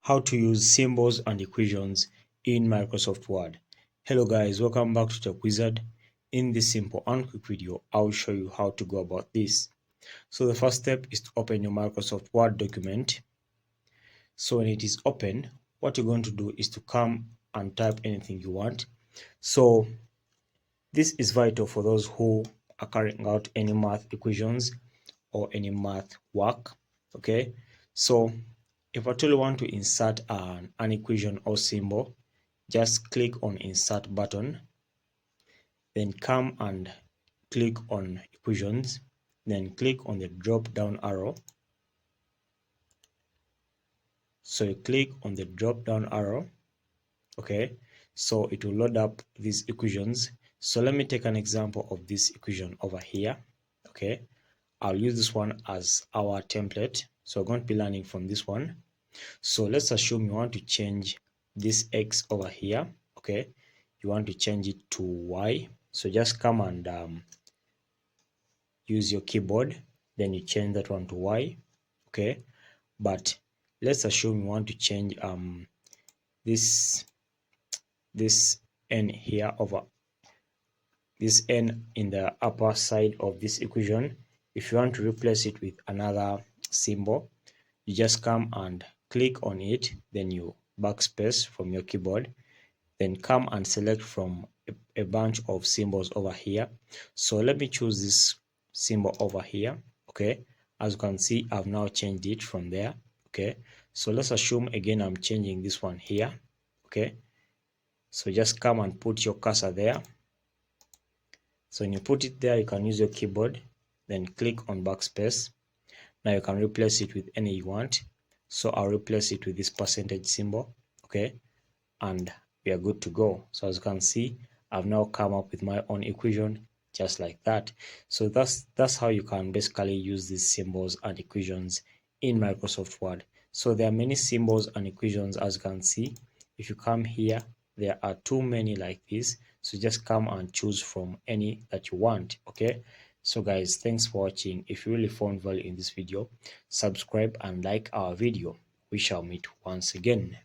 How to use symbols and equations in Microsoft Word. Hello guys, welcome back to Tech Wizard. In this simple and quick video, I'll show you how to go about this. So the first step is to open your Microsoft Word document. So when it is open, what you're going to do is to come and type anything you want. So this is vital for those who are carrying out any math equations or any math work. Okay, so if at all you want to insert an equation or symbol, just click on insert button, then come and click on equations, then click on the drop down arrow. So you click on the drop down arrow. Okay, so it will load up these equations. So let me take an example of this equation over here. Okay, I'll use this one as our template. So we're going to be learning from this one. So let's assume you want to change this x over here. Okay, you want to change it to y. So just come and use your keyboard, then you change that one to y. Okay, but let's assume you want to change this n here over this n in the upper side of this equation. If you want to replace it with another symbol, you just come and click on it, then you backspace from your keyboard, then come and select from a bunch of symbols over here. So let me choose this symbol over here. Okay, as you can see, I've now changed it from there. Okay, so let's assume again I'm changing this one here. Okay, so just come and put your cursor there. So when you put it there, you can use your keyboard, then click on backspace. Now you can replace it with any you want. So I'll replace it with this percentage symbol. Okay, and we are good to go. So as you can see, I've now come up with my own equation just like that. So that's how you can basically use these symbols and equations in Microsoft Word. So there are many symbols and equations, as you can see. If you come here, there are too many like this. So just come and choose from any that you want. Okay, so guys, thanks for watching. If you really found value in this video, subscribe and like our video. We shall meet once again.